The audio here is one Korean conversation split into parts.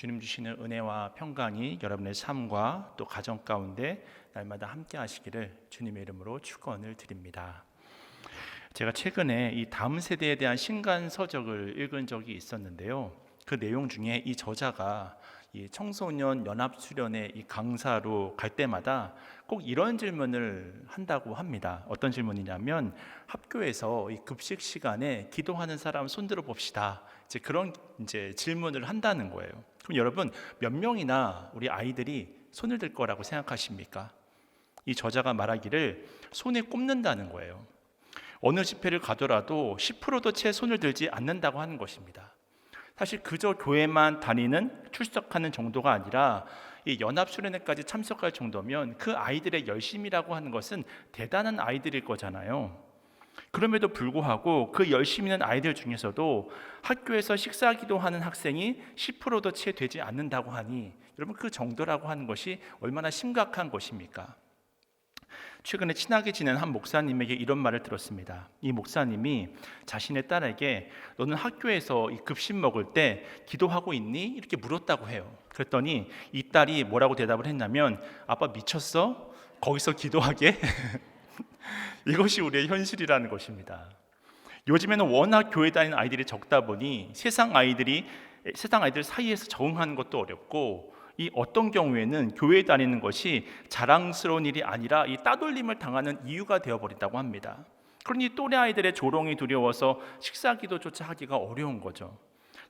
주님 주시는 은혜와 평강이 여러분의 삶과 또 가정 가운데 날마다 함께 하시기를 주님의 이름으로 축원을 드립니다. 제가 최근에 이 다음 세대에 대한 신간서적을 읽은 적이 있었는데요. 그 내용 중에 이 저자가 이 청소년 연합수련회 이 강사로 갈 때마다 꼭 이런 질문을 한다고 합니다. 어떤 질문이냐면 학교에서 이 급식 시간에 기도하는 사람 손들어 봅시다. 그런 질문을 한다는 거예요. 그럼 여러분 몇 명이나 우리 아이들이 손을 들 거라고 생각하십니까? 이 저자가 말하기를 손에 꼽는다는 거예요. 어느 집회를 가더라도 10%도 채 손을 들지 않는다고 하는 것입니다. 사실 그저 교회만 다니는 출석하는 정도가 아니라 이 연합수련회까지 참석할 정도면 그 아이들의 열심이라고 하는 것은 대단한 아이들일 거잖아요. 그럼에도 불구하고 그 열심히 있는 아이들 중에서도 학교에서 식사기도하는 학생이 10%도 채 되지 않는다고 하니 여러분 그 정도라고 하는 것이 얼마나 심각한 것입니까? 최근에 친하게 지낸 한 목사님에게 이런 말을 들었습니다. 이 목사님이 자신의 딸에게 너는 학교에서 이 급식 먹을 때 기도하고 있니? 이렇게 물었다고 해요. 그랬더니 이 딸이 뭐라고 대답을 했냐면 아빠 미쳤어? 거기서 기도하게? 이것이 우리의 현실이라는 것입니다. 요즘에는 워낙 교회 다니는 아이들이 적다 보니 세상 아이들 사이에서 적응하는 것도 어렵고 이 어떤 경우에는 교회에 다니는 것이 자랑스러운 일이 아니라 이 따돌림을 당하는 이유가 되어버린다고 합니다. 그러니 또래 아이들의 조롱이 두려워서 식사기도조차 하기가 어려운 거죠.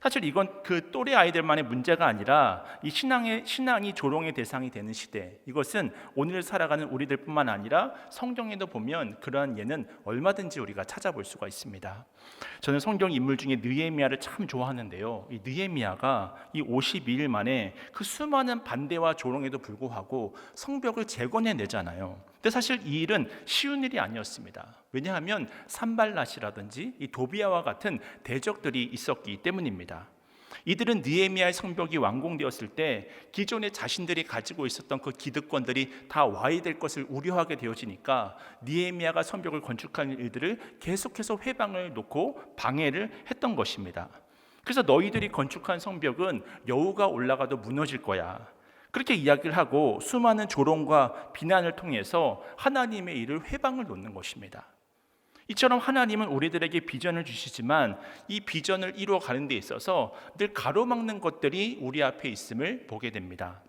사실 이건 그 또래 아이들만의 문제가 아니라 이 신앙이 조롱의 대상이 되는 시대, 이것은 오늘 살아가는 우리들뿐만 아니라 성경에도 보면 그러한 예는 얼마든지 우리가 찾아볼 수가 있습니다. 저는 성경 인물 중에 느헤미야를 참 좋아하는데요. 이 느헤미야가 이 52일 만에 그 수많은 반대와 조롱에도 불구하고 성벽을 재건해내잖아요. 근데 사실 이 일은 쉬운 일이 아니었습니다. 왜냐하면 산발랏이라든지 이 도비아와 같은 대적들이 있었기 때문입니다. 이들은 느헤미야의 성벽이 완공되었을 때 기존에 자신들이 가지고 있었던 그 기득권들이 다 와해될 것을 우려하게 되어지니까 느헤미야가 성벽을 건축하는 일들을 계속해서 회방을 놓고 방해를 했던 것입니다. 그래서 너희들이 건축한 성벽은 여우가 올라가도 무너질 거야. 그렇게 이야기를 하고 수많은 조롱과 비난을 통해서 하나님의 일을 회방을 놓는 것입니다. 이처럼 하나님은 우리들에게 비전을 주시지만 이 비전을 이루어가는 데 있어서 늘 가로막는 것들이 우리 앞에 있음을 보게 됩니다.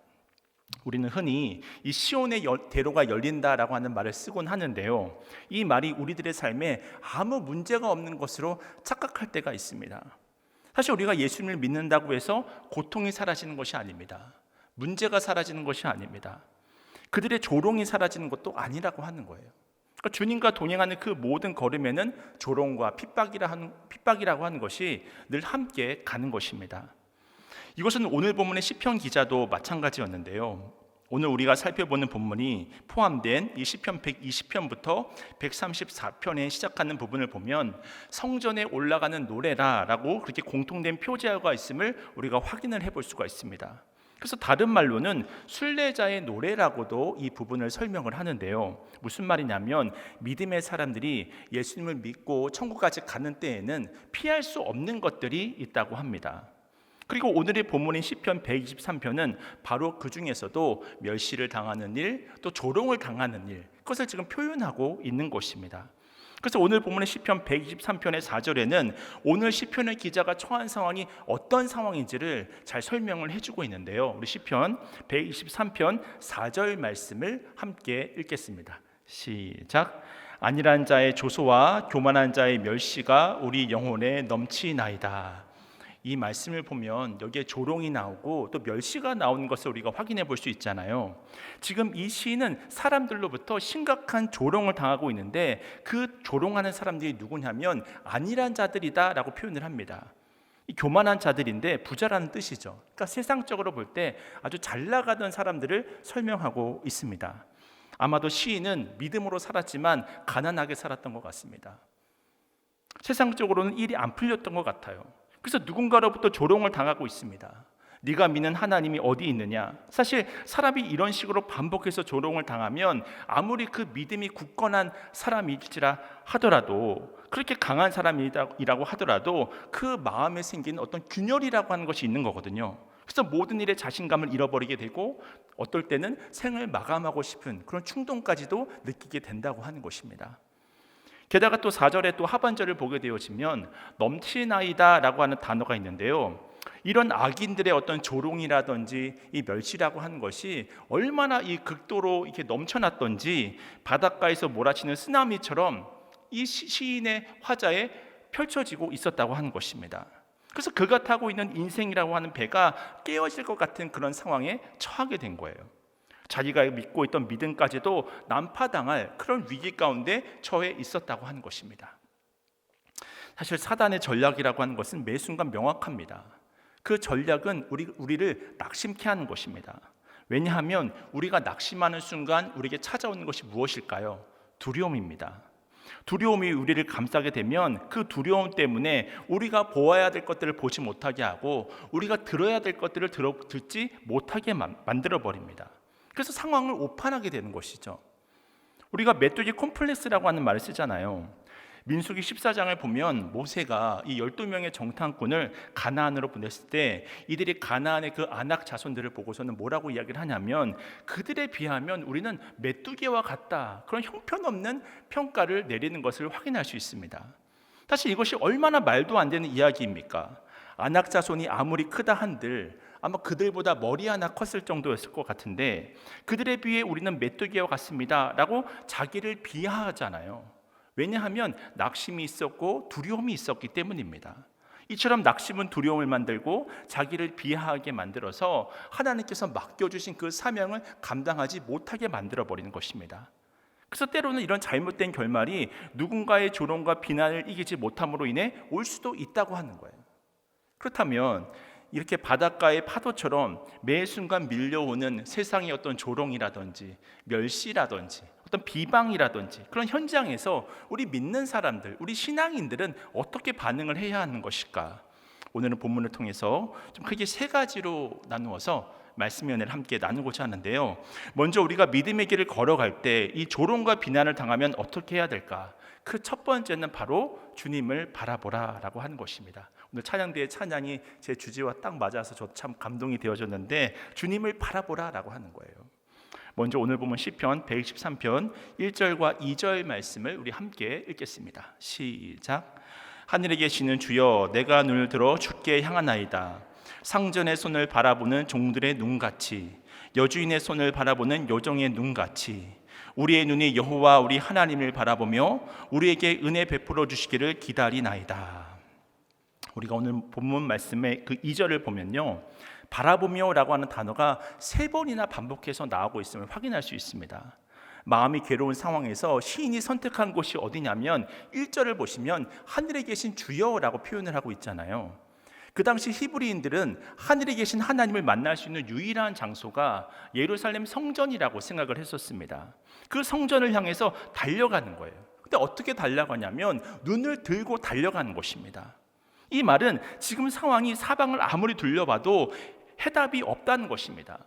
우리는 흔히 이 시온의 대로가 열린다라고 하는 말을 쓰곤 하는데요. 이 말이 우리들의 삶에 아무 문제가 없는 것으로 착각할 때가 있습니다. 사실 우리가 예수님을 믿는다고 해서 고통이 사라지는 것이 아닙니다. 문제가 사라지는 것이 아닙니다. 그들의 조롱이 사라지는 것도 아니라고 하는 거예요. 그러니까 주님과 동행하는 그 모든 걸음에는 조롱과 핍박이라고 하는 것이 늘 함께 가는 것입니다. 이것은 오늘 본문의 시편 기자도 마찬가지였는데요. 오늘 우리가 살펴보는 본문이 포함된 이 시편 120편부터 134편에 시작하는 부분을 보면 성전에 올라가는 노래라라고 그렇게 공통된 표제어가 있음을 우리가 확인을 해볼 수가 있습니다. 그래서 다른 말로는 순례자의 노래라고도 이 부분을 설명을 하는데요. 무슨 말이냐면 믿음의 사람들이 예수님을 믿고 천국까지 가는 때에는 피할 수 없는 것들이 있다고 합니다. 그리고 오늘의 본문인 시편 123편은 바로 그 중에서도 멸시를 당하는 일, 또 조롱을 당하는 일, 그것을 지금 표현하고 있는 것입니다. 그래서 오늘 본문의 시편 123편의 4절에는 오늘 시편의 기자가 처한 상황이 어떤 상황인지를 잘 설명을 해주고 있는데요. 우리 시편 123편 4절 말씀을 함께 읽겠습니다. 시작. 안일한 자의 조소와 교만한 자의 멸시가 우리 영혼에 넘치나이다. 이 말씀을 보면 여기에 조롱이 나오고 또 멸시가 나오는 것을 우리가 확인해 볼 수 있잖아요. 지금 이 시인은 사람들로부터 심각한 조롱을 당하고 있는데 그 조롱하는 사람들이 누구냐면 안일한 자들이다 라고 표현을 합니다. 이 교만한 자들인데 부자라는 뜻이죠. 그러니까 세상적으로 볼 때 아주 잘 나가던 사람들을 설명하고 있습니다. 아마도 시인은 믿음으로 살았지만 가난하게 살았던 것 같습니다. 세상적으로는 일이 안 풀렸던 것 같아요. 그래서 누군가로부터 조롱을 당하고 있습니다. 네가 믿는 하나님이 어디 있느냐? 사실 사람이 이런 식으로 반복해서 조롱을 당하면 아무리 그 믿음이 굳건한 사람일지라 하더라도, 그렇게 강한 사람이라고 하더라도 그 마음에 생기는 어떤 균열이라고 하는 것이 있는 거거든요. 그래서 모든 일에 자신감을 잃어버리게 되고 어떨 때는 생을 마감하고 싶은 그런 충동까지도 느끼게 된다고 하는 것입니다. 게다가 또 4절에 또 하반절을 보게 되어지면 넘치나이다라고 하는 단어가 있는데요. 이런 악인들의 어떤 조롱이라든지 이 멸시라고 하는 것이 얼마나 이 극도로 이렇게 넘쳐났던지 바닷가에서 몰아치는 쓰나미처럼 이 시인의 화자에 펼쳐지고 있었다고 하는 것입니다. 그래서 그가 타고 있는 인생이라고 하는 배가 깨어질 것 같은 그런 상황에 처하게 된 거예요. 자기가 믿고 있던 믿음까지도 난파당할 그런 위기 가운데 처해 있었다고 하는 것입니다. 사실 사단의 전략이라고 하는 것은 매 순간 명확합니다. 그 전략은 우리를 낙심케 하는 것입니다. 왜냐하면 우리가 낙심하는 순간 우리에게 찾아오는 것이 무엇일까요? 두려움입니다. 두려움이 우리를 감싸게 되면 그 두려움 때문에 우리가 보아야 될 것들을 보지 못하게 하고 우리가 들어야 될 것들을 듣지 못하게 만들어 버립니다. 그래서 상황을 오판하게 되는 것이죠. 우리가 메뚜기 콤플렉스라고 하는 말을 쓰잖아요. 민수기 14장을 보면 모세가 이 12명의 정탐꾼을 가나안으로 보냈을 때 이들이 가나안의 그 아낙 자손들을 보고서는 뭐라고 이야기를 하냐면 그들에 비하면 우리는 메뚜기와 같다, 그런 형편없는 평가를 내리는 것을 확인할 수 있습니다. 사실 이것이 얼마나 말도 안 되는 이야기입니까? 아낙 자손이 아무리 크다 한들 아마 그들보다 머리 하나 컸을 정도였을 것 같은데 그들에 비해 우리는 메뚜기와 같습니다 라고 자기를 비하하잖아요. 왜냐하면 낙심이 있었고 두려움이 있었기 때문입니다. 이처럼 낙심은 두려움을 만들고 자기를 비하하게 만들어서 하나님께서 맡겨주신 그 사명을 감당하지 못하게 만들어버리는 것입니다. 그래서 때로는 이런 잘못된 결말이 누군가의 조롱과 비난을 이기지 못함으로 인해 올 수도 있다고 하는 거예요. 그렇다면 이렇게 바닷가의 파도처럼 매 순간 밀려오는 세상의 어떤 조롱이라든지 멸시라든지 어떤 비방이라든지 그런 현장에서 우리 믿는 사람들, 우리 신앙인들은 어떻게 반응을 해야 하는 것일까? 오늘은 본문을 통해서 좀 크게 세 가지로 나누어서 말씀의 은혜를 함께 나누고자 하는데요. 먼저 우리가 믿음의 길을 걸어갈 때 이 조롱과 비난을 당하면 어떻게 해야 될까? 그 첫 번째는 바로 주님을 바라보라라고 하는 것입니다. 오늘 찬양대의 찬양이 제 주제와 딱 맞아서 저 참 감동이 되어졌는데 주님을 바라보라라고 하는 거예요. 먼저 오늘 보면 시편 123편 1절과 2절 말씀을 우리 함께 읽겠습니다. 시작. 하늘에 계시는 주여, 내가 눈을 들어 주께 향하나이다. 상전의 손을 바라보는 종들의 눈같이, 여주인의 손을 바라보는 여종의 눈같이 우리의 눈이 여호와 우리 하나님을 바라보며 우리에게 은혜 베풀어 주시기를 기다리나이다. 우리가 오늘 본문 말씀의 그 2절을 보면요, 바라보며 라고 하는 단어가 3번이나 반복해서 나오고 있음을 확인할 수 있습니다. 마음이 괴로운 상황에서 시인이 선택한 곳이 어디냐면 1절을 보시면 하늘에 계신 주여라고 표현을 하고 있잖아요. 그 당시 히브리인들은 하늘에 계신 하나님을 만날 수 있는 유일한 장소가 예루살렘 성전이라고 생각을 했었습니다. 그 성전을 향해서 달려가는 거예요. 근데 어떻게 달려가냐면 눈을 들고 달려가는 것입니다. 이 말은 지금 상황이 사방을 아무리 둘러봐도 해답이 없다는 것입니다.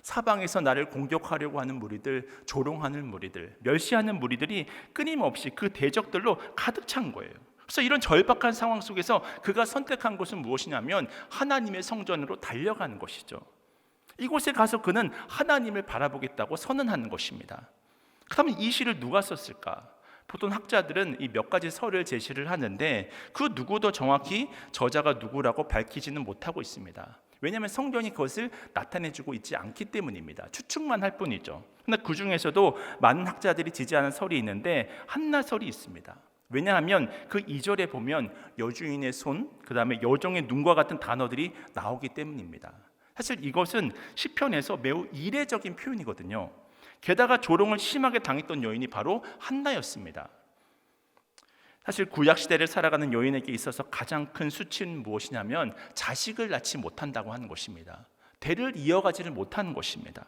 사방에서 나를 공격하려고 하는 무리들, 조롱하는 무리들, 멸시하는 무리들이 끊임없이 그 대적들로 가득 찬 거예요. 그래서 이런 절박한 상황 속에서 그가 선택한 곳은 무엇이냐면 하나님의 성전으로 달려가는 것이죠. 이곳에 가서 그는 하나님을 바라보겠다고 선언하는 것입니다. 그렇다면 이 시를 누가 썼을까? 보통 학자들은 이 몇 가지 설을 제시를 하는데 그 누구도 정확히 저자가 누구라고 밝히지는 못하고 있습니다. 왜냐하면 성경이 그것을 나타내주고 있지 않기 때문입니다. 추측만 할 뿐이죠. 그런데 그 중에서도 많은 학자들이 지지하는 설이 있는데 한나설이 있습니다. 왜냐하면 그 2절에 보면 여주인의 손, 그 다음에 여종의 눈과 같은 단어들이 나오기 때문입니다. 사실 이것은 시편에서 매우 이례적인 표현이거든요. 게다가 조롱을 심하게 당했던 여인이 바로 한나였습니다. 사실 구약시대를 살아가는 여인에게 있어서 가장 큰 수치는 무엇이냐면 자식을 낳지 못한다고 하는 것입니다. 대를 이어가지를 못하는 것입니다.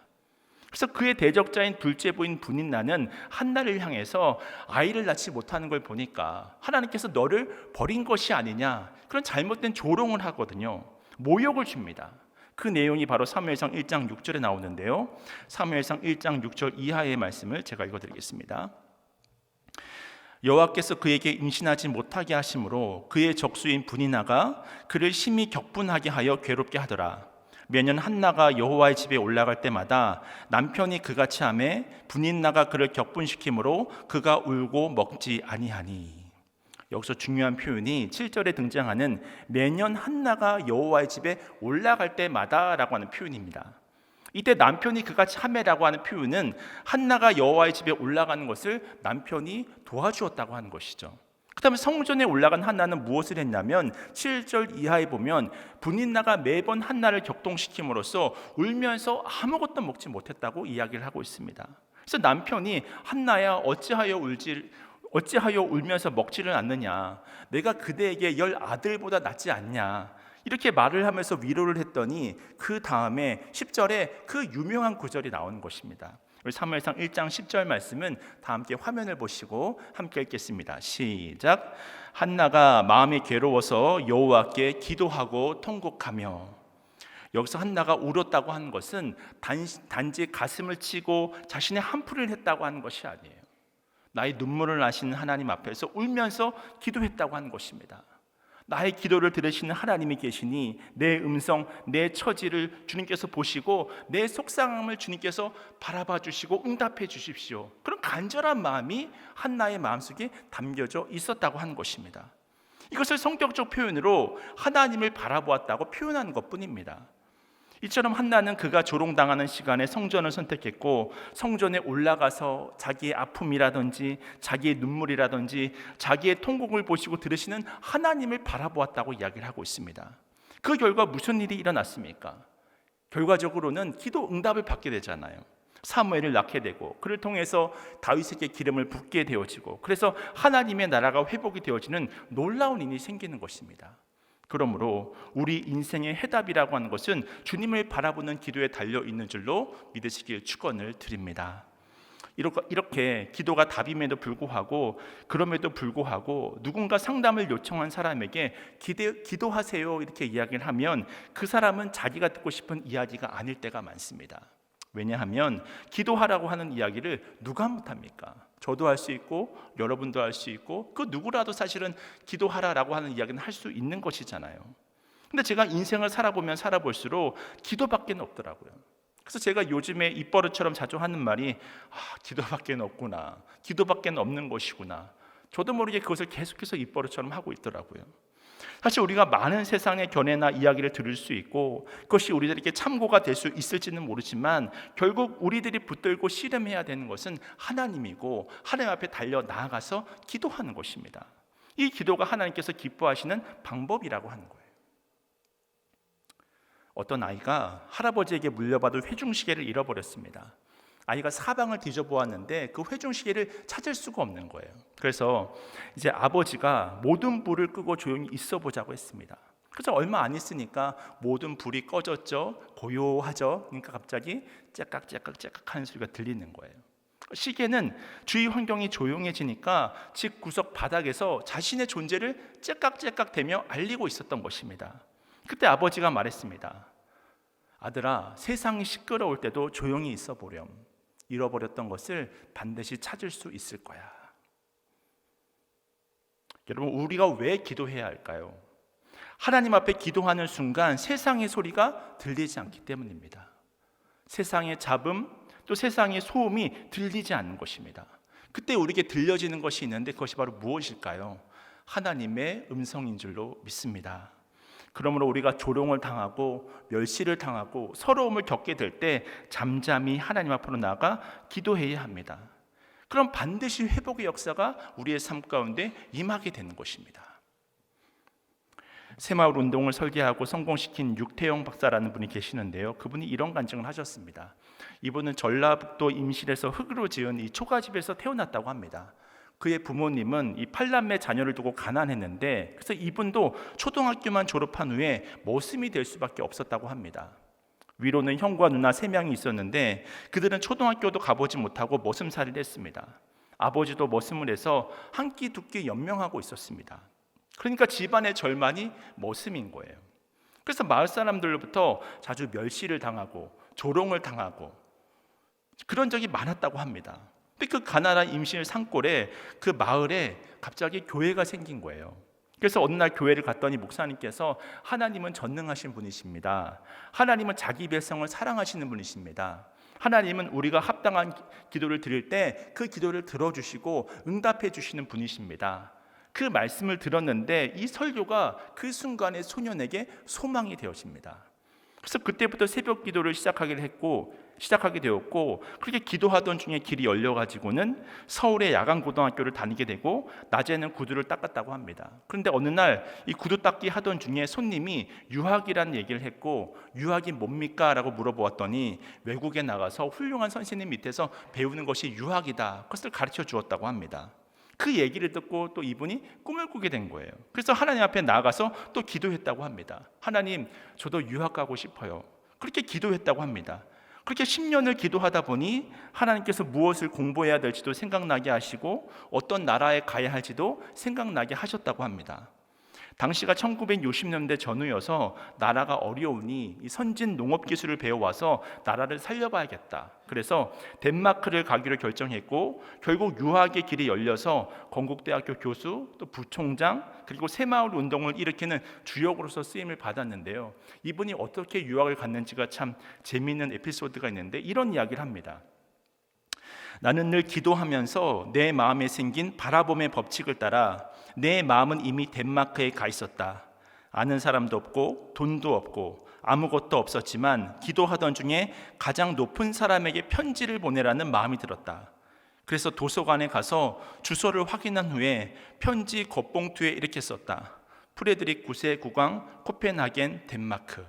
그래서 그의 대적자인 둘째 부인 분인나는 한나를 향해서 아이를 낳지 못하는 걸 보니까 하나님께서 너를 버린 것이 아니냐, 그런 잘못된 조롱을 하거든요. 모욕을 줍니다. 그 내용이 바로 사무엘상 1장 6절에 나오는데요, 사무엘상 1장 6절 이하의 말씀을 제가 읽어드리겠습니다. 여호와께서 그에게 임신하지 못하게 하심으로 그의 적수인 분이나가 그를 심히 격분하게 하여 괴롭게 하더라. 매년 한나가 여호와의 집에 올라갈 때마다 남편이 그같이 하매 분인나가 그를 격분시키므로 그가 울고 먹지 아니하니. 여기서 중요한 표현이 7절에 등장하는 매년 한나가 여호와의 집에 올라갈 때마다라고 하는 표현입니다. 이때 남편이 그같이 하매라고 하는 표현은 한나가 여호와의 집에 올라가는 것을 남편이 도와주었다고 하는 것이죠. 그 다음에 성전에 올라간 한나는 무엇을 했냐면 7절 이하에 보면 분인나가 매번 한나를 격동시킴으로써 울면서 아무것도 먹지 못했다고 이야기를 하고 있습니다. 그래서 남편이 한나야 어찌하여 울면서 먹지를 않느냐, 내가 그대에게 10 아들보다 낫지 않냐, 이렇게 말을 하면서 위로를 했더니 그 다음에 10절에 그 유명한 구절이 나오는 것입니다. 우리 사무엘상 1장 10절 말씀은 다 함께 화면을 보시고 함께 읽겠습니다. 시작. 한나가 마음이 괴로워서 여호와께 기도하고 통곡하며. 여기서 한나가 울었다고 하는 것은 단지 가슴을 치고 자신의 한풀이를 했다고 하는 것이 아니에요. 나의 눈물을 나시는 하나님 앞에서 울면서 기도했다고 하는 것입니다. 나의 기도를 들으시는 하나님이 계시니 내 음성, 내 처지를 주님께서 보시고 내 속상함을 주님께서 바라봐 주시고 응답해 주십시오. 그런 간절한 마음이 한나의 마음속에 담겨져 있었다고 하는 것입니다. 이것을 성격적 표현으로 하나님을 바라보았다고 표현하는 것뿐입니다. 이처럼 한나는 그가 조롱당하는 시간에 성전을 선택했고 성전에 올라가서 자기의 아픔이라든지 자기의 눈물이라든지 자기의 통곡을 보시고 들으시는 하나님을 바라보았다고 이야기를 하고 있습니다. 그 결과 무슨 일이 일어났습니까? 결과적으로는 기도 응답을 받게 되잖아요. 사무엘을 낳게 되고 그를 통해서 다윗에게 기름을 붓게 되어지고 그래서 하나님의 나라가 회복이 되어지는 놀라운 일이 생기는 것입니다. 그러므로 우리 인생의 해답이라고 하는 것은 주님을 바라보는 기도에 달려 있는 줄로 믿으시길 축원을 드립니다. 이렇게 기도가 답임에도 불구하고 그럼에도 불구하고 누군가 상담을 요청한 사람에게 기도하세요 이렇게 이야기를 하면 그 사람은 자기가 듣고 싶은 이야기가 아닐 때가 많습니다. 왜냐하면 기도하라고 하는 이야기를 누가 못합니까? 저도 할 수 있고 여러분도 할 수 있고 그 누구라도 사실은 기도하라라고 하는 이야기는 할 수 있는 것이잖아요. 근데 제가 인생을 살아보면 살아볼수록 기도밖에 없더라고요. 그래서 제가 요즘에 입버릇처럼 자주 하는 말이 기도밖에 없구나, 기도밖에 없는 것이구나. 저도 모르게 그것을 계속해서 입버릇처럼 하고 있더라고요. 사실 우리가 많은 세상의 견해나 이야기를 들을 수 있고 그것이 우리들에게 참고가 될 수 있을지는 모르지만 결국 우리들이 붙들고 씨름해야 되는 것은 하나님이고 하나님 앞에 달려 나아가서 기도하는 것입니다. 이 기도가 하나님께서 기뻐하시는 방법이라고 하는 거예요. 어떤 아이가 할아버지에게 물려받은 회중시계를 잃어버렸습니다. 아이가 사방을 뒤져보았는데 그 회중시계를 찾을 수가 없는 거예요. 그래서 이제 아버지가 모든 불을 끄고 조용히 있어 보자고 했습니다. 그래서 얼마 안 있으니까 모든 불이 꺼졌죠. 고요하죠. 그러니까 갑자기 째깍째깍 하는 소리가 들리는 거예요. 시계는 주위 환경이 조용해지니까 집 구석 바닥에서 자신의 존재를 째깍째깍대며 알리고 있었던 것입니다. 그때 아버지가 말했습니다. 아들아, 세상이 시끄러울 때도 조용히 있어 보렴. 잃어버렸던 것을 반드시 찾을 수 있을 거야. 여러분, 우리가 왜 기도해야 할까요? 하나님 앞에 기도하는 순간 세상의 소리가 들리지 않기 때문입니다. 세상의 잡음, 또 세상의 소음이 들리지 않는 것입니다. 그때 우리에게 들려지는 것이 있는데 그것이 바로 무엇일까요? 하나님의 음성인 줄로 믿습니다. 그러므로 우리가 조롱을 당하고 멸시를 당하고 서러움을 겪게 될 때 잠잠히 하나님 앞으로 나가 기도해야 합니다. 그럼 반드시 회복의 역사가 우리의 삶 가운데 임하게 되는 것입니다. 새마을 운동을 설계하고 성공시킨 육태영 박사라는 분이 계시는데요. 그분이 이런 간증을 하셨습니다. 이분은 전라북도 임실에서 흙으로 지은 이 초가집에서 태어났다고 합니다. 그의 부모님은 이 8남매 자녀를 두고 가난했는데 그래서 이분도 초등학교만 졸업한 후에 머슴이 될 수밖에 없었다고 합니다. 위로는 형과 누나 3명이 있었는데 그들은 초등학교도 가보지 못하고 머슴살이를 했습니다. 아버지도 머슴을 해서 한 끼 두 끼 연명하고 있었습니다. 그러니까 집안의 절반이 머슴인 거예요. 그래서 마을 사람들로부터 자주 멸시를 당하고 조롱을 당하고 그런 적이 많았다고 합니다. 그 가난한 임실 산골에 그 마을에 갑자기 교회가 생긴 거예요. 그래서 어느 날 교회를 갔더니 목사님께서 하나님은 전능하신 분이십니다. 하나님은 자기 백성을 사랑하시는 분이십니다. 하나님은 우리가 합당한 기도를 드릴 때 그 기도를 들어주시고 응답해 주시는 분이십니다. 그 말씀을 들었는데 이 설교가 그 순간에 소년에게 소망이 되어집니다. 그래서 그때부터 새벽 기도를 시작하게 되었고, 그렇게 기도하던 중에 길이 열려가지고는 서울의 야간 고등학교를 다니게 되고 낮에는 구두를 닦았다고 합니다. 그런데 어느 날 이 구두 닦기 하던 중에 손님이 유학이라는 얘기를 했고, 유학이 뭡니까? 라고 물어보았더니 외국에 나가서 훌륭한 선생님 밑에서 배우는 것이 유학이다, 그것을 가르쳐 주었다고 합니다. 그 얘기를 듣고 또 이분이 꿈을 꾸게 된 거예요. 그래서 하나님 앞에 나아가서 또 기도했다고 합니다. 하나님, 저도 유학 가고 싶어요. 그렇게 기도했다고 합니다. 그렇게 10년을 기도하다 보니 하나님께서 무엇을 공부해야 될지도 생각나게 하시고 어떤 나라에 가야 할지도 생각나게 하셨다고 합니다. 당시가 1960년대 전후여서 나라가 어려우니 이 선진 농업 기술을 배워와서 나라를 살려봐야겠다. 그래서 덴마크를 가기로 결정했고, 결국 유학의 길이 열려서 건국대학교 교수, 또 부총장, 그리고 새마을 운동을 일으키는 주역으로서 쓰임을 받았는데요. 이분이 어떻게 유학을 갔는지가 참 재미있는 에피소드가 있는데 이런 이야기를 합니다. 나는 늘 기도하면서 내 마음에 생긴 바라봄의 법칙을 따라 내 마음은 이미 덴마크에 가 있었다. 아는 사람도 없고 돈도 없고 아무것도 없었지만 기도하던 중에 가장 높은 사람에게 편지를 보내라는 마음이 들었다. 그래서 도서관에 가서 주소를 확인한 후에 편지 겉봉투에 이렇게 썼다. 프레드릭 9세 국왕, 코펜하겐, 덴마크.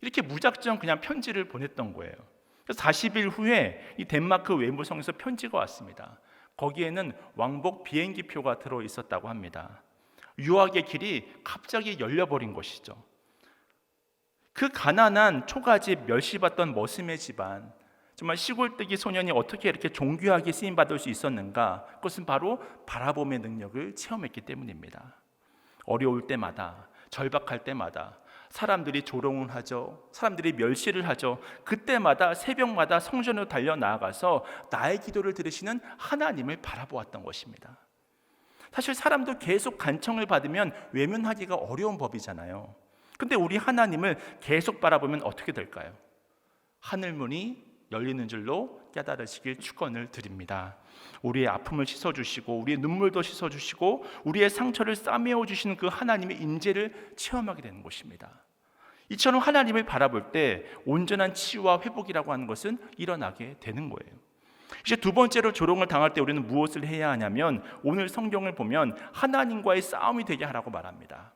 이렇게 무작정 그냥 편지를 보냈던 거예요. 40일 후에 이 덴마크 외무성에서 편지가 왔습니다. 거기에는 왕복 비행기표가 들어 있었다고 합니다. 유학의 길이 갑자기 열려버린 것이죠. 그 가난한 초가집 멸시받던 머슴의 집안, 정말 시골뜨기 소년이 어떻게 이렇게 존귀하게 쓰임받을 수 있었는가? 그것은 바로 바라봄의 능력을 체험했기 때문입니다. 어려울 때마다, 절박할 때마다 사람들이 조롱을 하죠. 사람들이 멸시를 하죠. 그때마다 새벽마다 성전으로 달려나아가서 나의 기도를 들으시는 하나님을 바라보았던 것입니다. 사실 사람도 계속 간청을 받으면 외면하기가 어려운 법이잖아요. 근데 우리 하나님을 계속 바라보면 어떻게 될까요? 하늘문이 열리는 줄로 깨달으시길 축원을 드립니다. 우리의 아픔을 씻어주시고 우리의 눈물도 씻어주시고 우리의 상처를 싸매어 주시는 그 하나님의 임재를 체험하게 되는 것입니다. 이처럼 하나님을 바라볼 때 온전한 치유와 회복이라고 하는 것은 일어나게 되는 거예요. 이제 두 번째로 조롱을 당할 때 우리는 무엇을 해야 하냐면, 오늘 성경을 보면 하나님과의 싸움이 되게 하라고 말합니다.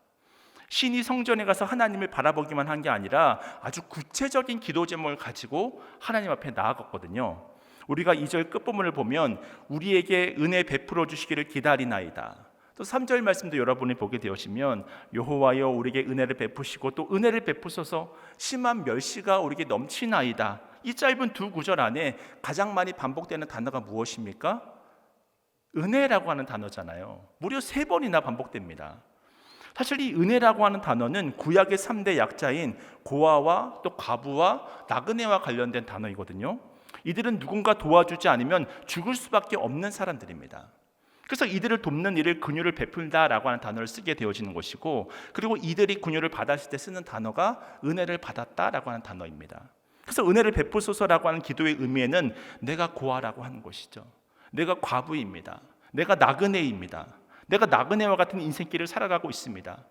신이 성전에 가서 하나님을 바라보기만 한 게 아니라 아주 구체적인 기도 제목을 가지고 하나님 앞에 나아갔거든요. 우리가 2절 끝부분을 보면 우리에게 은혜 베풀어 주시기를 기다리나이다. 또 3절 말씀도 여러분이 보게 되시면 여호와여 우리에게 은혜를 베푸시고 또 은혜를 베푸소서 심한 멸시가 우리에게 넘치나이다. 이 짧은 두 구절 안에 가장 많이 반복되는 단어가 무엇입니까? 은혜라고 하는 단어잖아요. 무려 3번이나 반복됩니다. 사실 이 은혜라고 하는 단어는 구약의 3대 약자인 고아와 또 과부와 나그네와 관련된 단어이거든요. 이들은 누군가 도와주지 않으면 죽을 수밖에 없는 사람들입니다. 그래서 이들을 돕는 일을 긍휼을 베푼다라고 하는 단어를 쓰게 되어지는 것이고, 그리고 이들이 긍휼을 받았을 때 쓰는 단어가 은혜를 받았다라고 하는 단어입니다. 그래서 은혜를 베푸소서라고 하는 기도의 의미에는 내가 고아라고 하는 것이죠. 내가 과부입니다. 내가 나그네입니다. 내가 나그네와 같은 인생길을 살아가고 있습니다.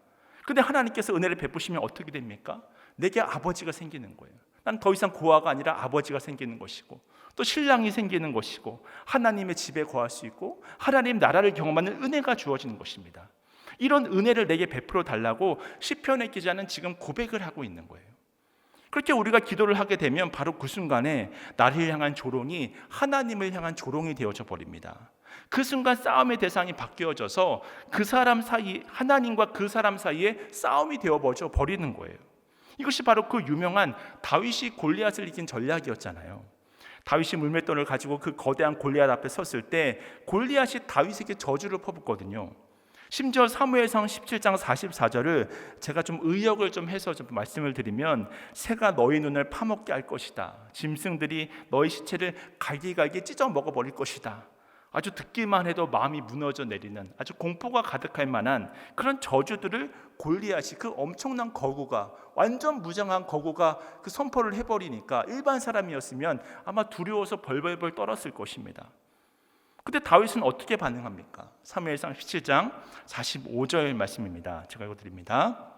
그런데 하나님께서 은혜를 베푸시면 어떻게 됩니까? 내게 아버지가 생기는 거예요. 난 더 이상 고아가 아니라 아버지가 생기는 것이고, 또 신랑이 생기는 것이고, 하나님의 집에 거할 수 있고 하나님 나라를 경험하는 은혜가 주어지는 것입니다. 이런 은혜를 내게 베풀어 달라고 시편의 기자는 지금 고백을 하고 있는 거예요. 그렇게 우리가 기도를 하게 되면 바로 그 순간에 나를 향한 조롱이 하나님을 향한 조롱이 되어져 버립니다. 그 순간 싸움의 대상이 바뀌어져서 그 사람 사이, 하나님과 그 사람 사이에 싸움이 되어버려 버리는 거예요. 이것이 바로 그 유명한 다윗이 골리앗을 이긴 전략이었잖아요. 다윗이 물맷돌을 가지고 그 거대한 골리앗 앞에 섰을 때 골리앗이 다윗에게 저주를 퍼붓거든요. 심지어 사무엘상 17장 44절을 제가 좀 의역을 좀 해서 좀 말씀을 드리면, 새가 너희 눈을 파먹게 할 것이다. 짐승들이 너희 시체를 갈기갈기 찢어 먹어버릴 것이다. 아주 듣기만 해도 마음이 무너져 내리는 아주 공포가 가득할 만한 그런 저주들을 골리앗이, 그 엄청난 거구가, 완전 무장한 거구가 그 선포를 해버리니까 일반 사람이었으면 아마 두려워서 벌벌벌 떨었을 것입니다. 근데 다윗은 어떻게 반응합니까? 사무엘상 17장 45절 말씀입니다. 제가 읽어드립니다.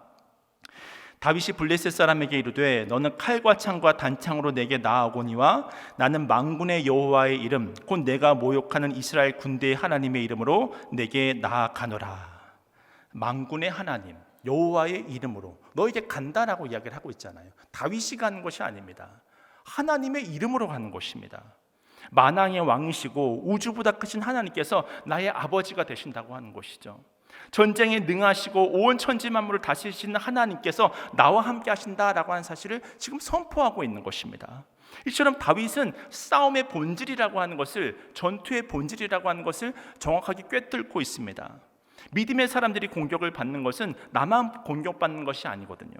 다윗이 블레셋 사람에게 이르되 너는 칼과 창과 단창으로 내게 나아오거니와 나는 만군의 여호와의 이름 곧 내가 모욕하는 이스라엘 군대의 하나님의 이름으로 내게 나아가노라. 만군의 하나님 여호와의 이름으로 너에게 간다라고 이야기를 하고 있잖아요. 다윗이 가는 것이 아닙니다. 하나님의 이름으로 가는 것입니다. 만왕의 왕이시고 우주보다 크신 하나님께서 나의 아버지가 되신다고 하는 것이죠. 전쟁에 능하시고 온 천지 만물을 다스리시는 하나님께서 나와 함께 하신다라고 하는 사실을 지금 선포하고 있는 것입니다. 이처럼 다윗은 싸움의 본질이라고 하는 것을, 전투의 본질이라고 하는 것을 정확하게 꿰뚫고 있습니다. 믿음의 사람들이 공격을 받는 것은 나만 공격받는 것이 아니거든요.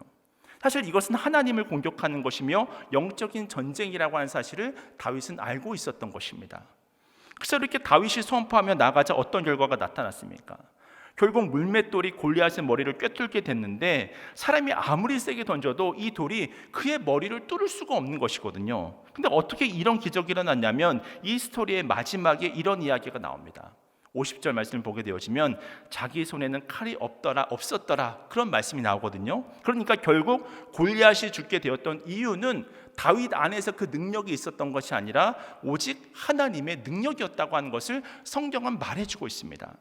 사실 이것은 하나님을 공격하는 것이며 영적인 전쟁이라고 하는 사실을 다윗은 알고 있었던 것입니다. 그래서 이렇게 다윗이 선포하며 나가자 어떤 결과가 나타났습니까? 결국 물맷돌이 골리앗의 머리를 꿰뚫게 됐는데 사람이 아무리 세게 던져도 이 돌이 그의 머리를 뚫을 수가 없는 것이거든요. 근데 어떻게 이런 기적이 일어났냐면 이 스토리의 마지막에 이런 이야기가 나옵니다. 50절 말씀을 보게 되어지면 자기 손에는 칼이 없었더라 그런 말씀이 나오거든요. 그러니까 결국 골리앗이 죽게 되었던 이유는 다윗 안에서 그 능력이 있었던 것이 아니라 오직 하나님의 능력이었다고 하는 것을 성경은 말해주고 있습니다.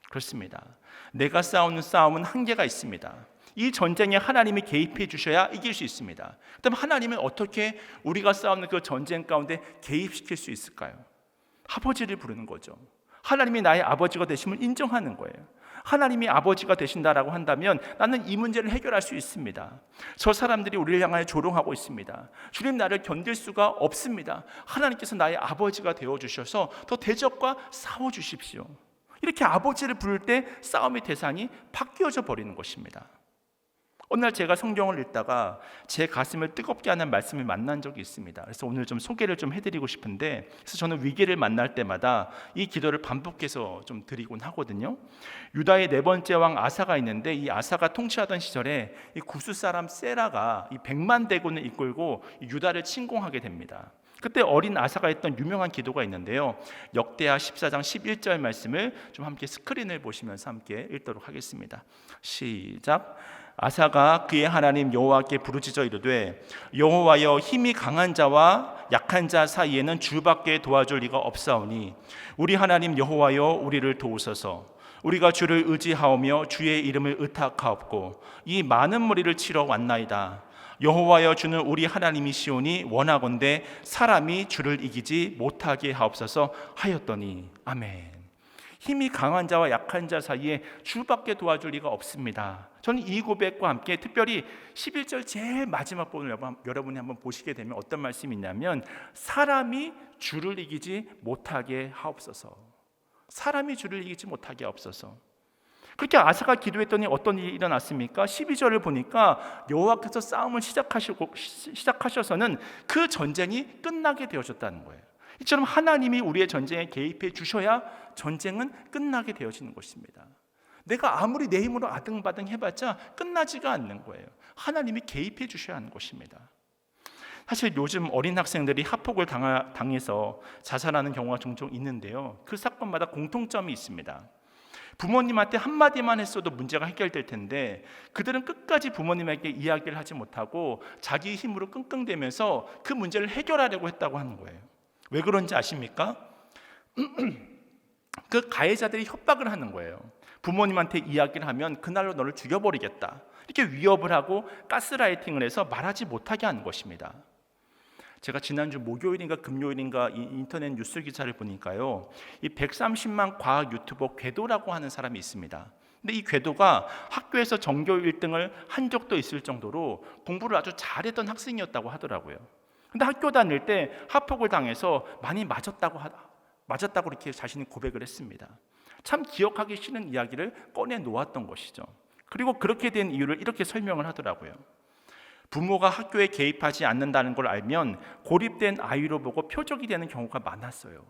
그렇습니다. 내가 싸우는 싸움은 한계가 있습니다. 이 전쟁에 하나님이 개입해 주셔야 이길 수 있습니다. 그럼 하나님은 어떻게 우리가 싸우는 그 전쟁 가운데 개입시킬 수 있을까요? 아버지를 부르는 거죠. 하나님이 나의 아버지가 되심을 인정하는 거예요. 하나님이 아버지가 되신다라고 한다면 나는 이 문제를 해결할 수 있습니다. 저 사람들이 우리를 향하여 조롱하고 있습니다. 주님 나를 견딜 수가 없습니다. 하나님께서 나의 아버지가 되어주셔서 더 대적과 싸워주십시오. 이렇게 아버지를 부를 때 싸움의 대상이 바뀌어져 버리는 것입니다. 어느 날 제가 성경을 읽다가 제 가슴을 뜨겁게 하는 말씀을 만난 적이 있습니다. 그래서 오늘 좀 소개를 좀 해드리고 싶은데, 그래서 저는 위기를 만날 때마다 이 기도를 반복해서 좀 드리곤 하거든요. 유다의 네 번째 왕 아사가 있는데 이 아사가 통치하던 시절에 이 구스 사람 세라가 이 100만 대군을 이끌고 유다를 침공하게 됩니다. 그때 어린 아사가 했던 유명한 기도가 있는데요. 역대하 14장 11절 말씀을 좀 함께 스크린을 보시면서 함께 읽도록 하겠습니다. 시작. 아사가 그의 하나님 여호와께 부르짖어 이르되 여호와여 힘이 강한 자와 약한 자 사이에는 주밖에 도와줄 리가 없사오니 우리 하나님 여호와여 우리를 도우소서. 우리가 주를 의지하오며 주의 이름을 의탁하옵고 이 많은 무리를 치러 왔나이다. 여호와여 주는 우리 하나님이시오니 원하건대 사람이 주를 이기지 못하게 하옵소서 하였더니 아멘. 힘이 강한 자와 약한 자 사이에 주밖에 도와줄 리가 없습니다. 저는 이 고백과 함께 특별히 11절 제일 마지막 부분을 여러분이 한번 보시게 되면 어떤 말씀이 있냐면 사람이 주를 이기지 못하게 하옵소서. 사람이 주를 이기지 못하게 하옵소서. 그렇게 아사가 기도했더니 어떤 일이 일어났습니까? 12절을 보니까 여호와께서 싸움을 시작하셔서는 그 전쟁이 끝나게 되어졌다는 거예요. 이처럼 하나님이 우리의 전쟁에 개입해 주셔야 전쟁은 끝나게 되어지는 것입니다. 내가 아무리 내 힘으로 아등바등 해봤자 끝나지가 않는 거예요. 하나님이 개입해 주셔야 하는 것입니다. 사실 요즘 어린 학생들이 학폭을 당해서 자살하는 경우가 종종 있는데요. 그 사건마다 공통점이 있습니다. 부모님한테 한마디만 했어도 문제가 해결될 텐데 그들은 끝까지 부모님에게 이야기를 하지 못하고 자기 힘으로 끙끙대면서 그 문제를 해결하려고 했다고 하는 거예요. 왜 그런지 아십니까? 그 가해자들이 협박을 하는 거예요. 부모님한테 이야기를 하면 그날로 너를 죽여버리겠다. 이렇게 위협을 하고 가스라이팅을 해서 말하지 못하게 하는 것입니다. 제가 지난주 목요일인가 금요일인가 이 인터넷 뉴스 기사를 보니까요, 이 130만 과학 유튜버 궤도라고 하는 사람이 있습니다. 근데 이 궤도가 학교에서 전교 1등을 한 적도 있을 정도로 공부를 아주 잘했던 학생이었다고 하더라고요. 근데 학교 다닐 때 학폭을 당해서 많이 맞았다고 이렇게 자신이 고백을 했습니다. 참 기억하기 싫은 이야기를 꺼내 놓았던 것이죠. 그리고 그렇게 된 이유를 이렇게 설명을 하더라고요. 부모가 학교에 개입하지 않는다는 걸 알면 고립된 아이로 보고 표적이 되는 경우가 많았어요.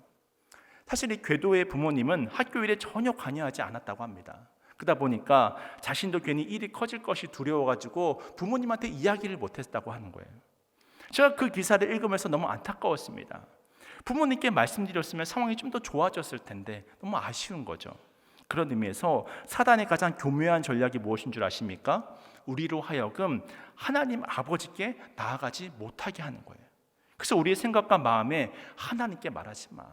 사실 이 궤도의 부모님은 학교 일에 전혀 관여하지 않았다고 합니다. 그러다 보니까 자신도 괜히 일이 커질 것이 두려워가지고 부모님한테 이야기를 못했다고 하는 거예요. 제가 그 기사를 읽으면서 너무 안타까웠습니다. 부모님께 말씀드렸으면 상황이 좀 더 좋아졌을 텐데 너무 아쉬운 거죠. 그런 의미에서 사단의 가장 교묘한 전략이 무엇인 줄 아십니까? 우리로 하여금 하나님 아버지께 나아가지 못하게 하는 거예요. 그래서 우리의 생각과 마음에 하나님께 말하지 마.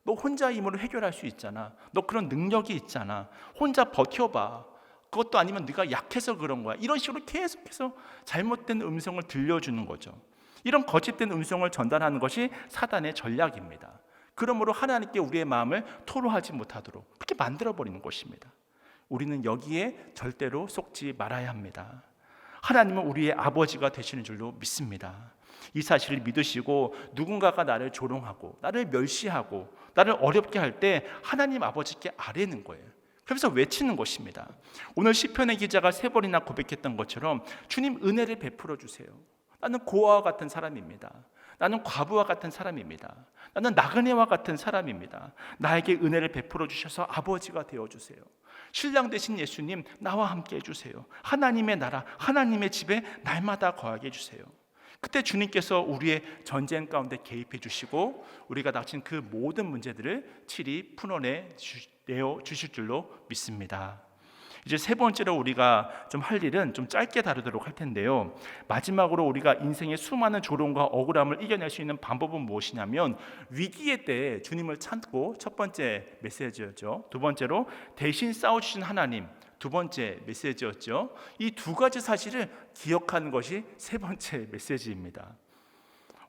너 혼자 힘으로 해결할 수 있잖아. 너 그런 능력이 있잖아. 혼자 버텨봐. 그것도 아니면 네가 약해서 그런 거야. 이런 식으로 계속해서 잘못된 음성을 들려주는 거죠. 이런 거짓된 음성을 전달하는 것이 사단의 전략입니다. 그러므로 하나님께 우리의 마음을 토로하지 못하도록 그렇게 만들어버리는 것입니다. 우리는 여기에 절대로 속지 말아야 합니다. 하나님은 우리의 아버지가 되시는 줄로 믿습니다. 이 사실을 믿으시고 누군가가 나를 조롱하고 나를 멸시하고 나를 어렵게 할 때 하나님 아버지께 아뢰는 거예요. 그러면서 외치는 것입니다. 오늘 시편의 기자가 3번이나 고백했던 것처럼 주님 은혜를 베풀어 주세요. 나는 고아와 같은 사람입니다. 나는 과부와 같은 사람입니다. 나는 나그네와 같은 사람입니다. 나에게 은혜를 베풀어 주셔서 아버지가 되어주세요. 신랑 되신 예수님 나와 함께 해주세요. 하나님의 나라 하나님의 집에 날마다 거하게 해주세요. 그때 주님께서 우리의 전쟁 가운데 개입해 주시고 우리가 닥친 그 모든 문제들을 칠히 풀어내 주실 줄로 믿습니다. 이제 3번째로 우리가 좀 할 일은 좀 짧게 다루도록 할 텐데요. 마지막으로 우리가 인생의 수많은 조롱과 억울함을 이겨낼 수 있는 방법은 무엇이냐면 위기의 때에 주님을 찾고 첫 번째 메시지였죠. 두 번째로 대신 싸워주신 하나님, 두 번째 메시지였죠. 이 두 가지 사실을 기억하는 것이 3번째 메시지입니다.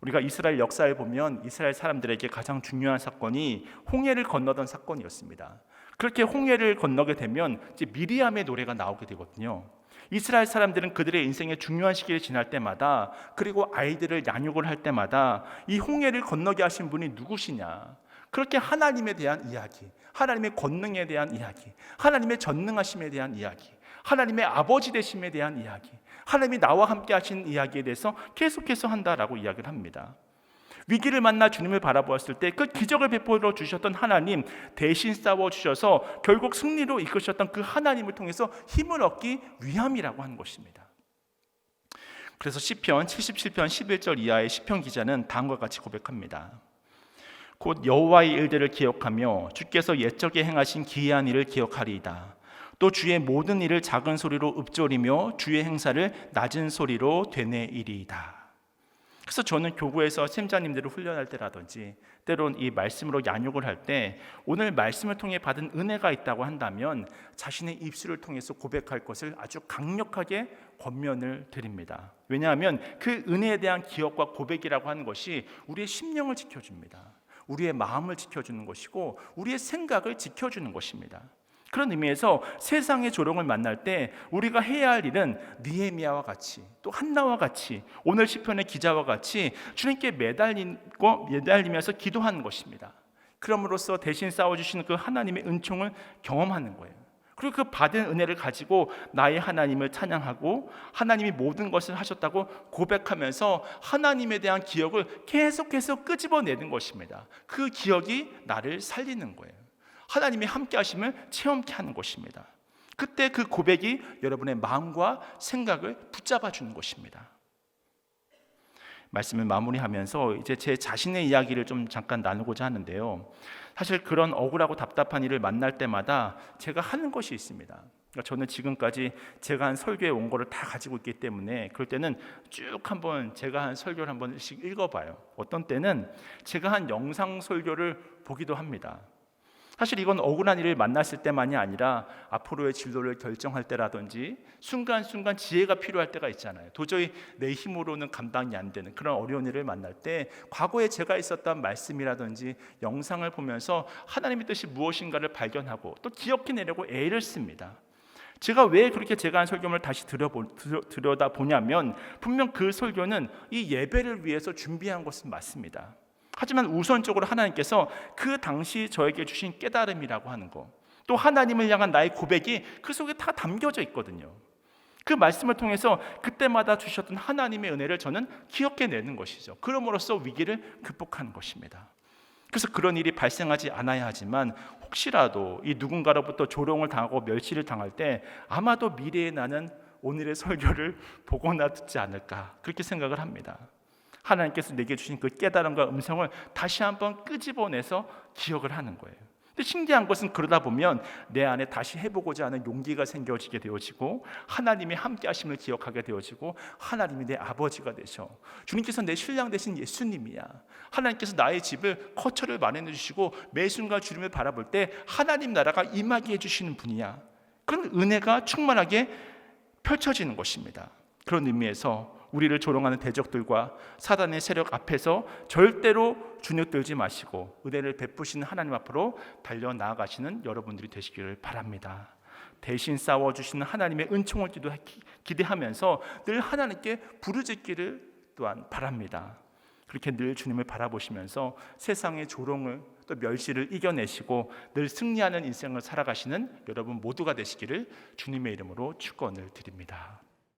우리가 이스라엘 역사에 보면 이스라엘 사람들에게 가장 중요한 사건이 홍해를 건너던 사건이었습니다. 그렇게 홍해를 건너게 되면 이제 미리암의 노래가 나오게 되거든요. 이스라엘 사람들은 그들의 인생의 중요한 시기를 지날 때마다 그리고 아이들을 양육을 할 때마다 이 홍해를 건너게 하신 분이 누구시냐, 그렇게 하나님에 대한 이야기, 하나님의 권능에 대한 이야기, 하나님의 전능하심에 대한 이야기, 하나님의 아버지 되심에 대한 이야기, 하나님이 나와 함께 하신 이야기에 대해서 계속해서 한다라고 이야기를 합니다. 위기를 만나 주님을 바라보았을 때 그 기적을 베풀어 주셨던 하나님 대신 싸워주셔서 결국 승리로 이끄셨던 그 하나님을 통해서 힘을 얻기 위함이라고 하는 것입니다. 그래서 시편 77편 11절 이하의 시편 기자는 다음과 같이 고백합니다. 곧 여호와의 일들을 기억하며 주께서 옛적에 행하신 기이한 일을 기억하리이다. 또 주의 모든 일을 작은 소리로 읊조리며 주의 행사를 낮은 소리로 되뇌이리이다. 그래서 저는 교구에서 샘자님들을 훈련할 때라든지 때론 이 말씀으로 양육을 할 때 오늘 말씀을 통해 받은 은혜가 있다고 한다면 자신의 입술을 통해서 고백할 것을 아주 강력하게 권면을 드립니다. 왜냐하면 그 은혜에 대한 기억과 고백이라고 하는 것이 우리의 심령을 지켜줍니다. 우리의 마음을 지켜주는 것이고 우리의 생각을 지켜주는 것입니다. 그런 의미에서 세상의 조롱을 만날 때 우리가 해야 할 일은 느헤미야와 같이 또 한나와 같이 오늘 시편의 기자와 같이 주님께 매달리면서 기도하는 것입니다. 그럼으로써 대신 싸워주시는 그 하나님의 은총을 경험하는 거예요. 그리고 그 받은 은혜를 가지고 나의 하나님을 찬양하고 하나님이 모든 것을 하셨다고 고백하면서 하나님에 대한 기억을 계속해서 끄집어내는 것입니다. 그 기억이 나를 살리는 거예요. 하나님이 함께 하심을 체험케 하는 것입니다. 그때 그 고백이 여러분의 마음과 생각을 붙잡아 주는 것입니다. 말씀을 마무리하면서 이제 제 자신의 이야기를 좀 잠깐 나누고자 하는데요. 사실 그런 억울하고 답답한 일을 만날 때마다 제가 하는 것이 있습니다. 그러니까 저는 지금까지 제가 한 설교에 온 거를 다 가지고 있기 때문에 그럴 때는 쭉 한번 제가 한 설교를 한 번씩 읽어봐요. 어떤 때는 제가 한 영상 설교를 보기도 합니다. 사실 이건 억울한 일을 만났을 때만이 아니라 앞으로의 진로를 결정할 때라든지 순간순간 지혜가 필요할 때가 있잖아요. 도저히 내 힘으로는 감당이 안 되는 그런 어려운 일을 만날 때 과거에 제가 있었던 말씀이라든지 영상을 보면서 하나님의 뜻이 무엇인가를 발견하고 또 기억해내려고 애를 씁니다. 제가 왜 그렇게 제가 한 설교를 다시 들여다보냐면 분명 그 설교는 이 예배를 위해서 준비한 것은 맞습니다. 하지만 우선적으로 하나님께서 그 당시 저에게 주신 깨달음이라고 하는 것, 또 하나님을 향한 나의 고백이 그 속에 다 담겨져 있거든요. 그 말씀을 통해서 그때마다 주셨던 하나님의 은혜를 저는 기억해내는 것이죠. 그럼으로써 위기를 극복하는 것입니다. 그래서 그런 일이 발생하지 않아야 하지만 혹시라도 이 누군가로부터 조롱을 당하고 멸시를 당할 때 아마도 미래에 나는 오늘의 설교를 보거나 듣지 않을까 그렇게 생각을 합니다. 하나님께서 내게 주신 그 깨달음과 음성을 다시 한번 끄집어내서 기억을 하는 거예요. 근데 신기한 것은 그러다 보면 내 안에 다시 해보고자 하는 용기가 생겨지게 되어지고 하나님의 함께 하심을 기억하게 되어지고 하나님이 내 아버지가 되셔. 주님께서 내 신랑 되신 예수님이야. 하나님께서 나의 집을 거처를 마련해 주시고 매 순간 주님을 바라볼 때 하나님 나라가 임하게 해주시는 분이야. 그런 은혜가 충만하게 펼쳐지는 것입니다. 그런 의미에서 우리를 조롱하는 대적들과 사단의 세력 앞에서 절대로 주눅들지 마시고 은혜를 베푸시는 하나님 앞으로 달려나아가시는 여러분들이 되시기를 바랍니다. 대신 싸워주시는 하나님의 은총을 기대하면서 늘 하나님께 부르짖기를 또한 바랍니다. 그렇게 늘 주님을 바라보시면서 세상의 조롱을 또 멸시를 이겨내시고 늘 승리하는 인생을 살아가시는 여러분 모두가 되시기를 주님의 이름으로 축원을 드립니다.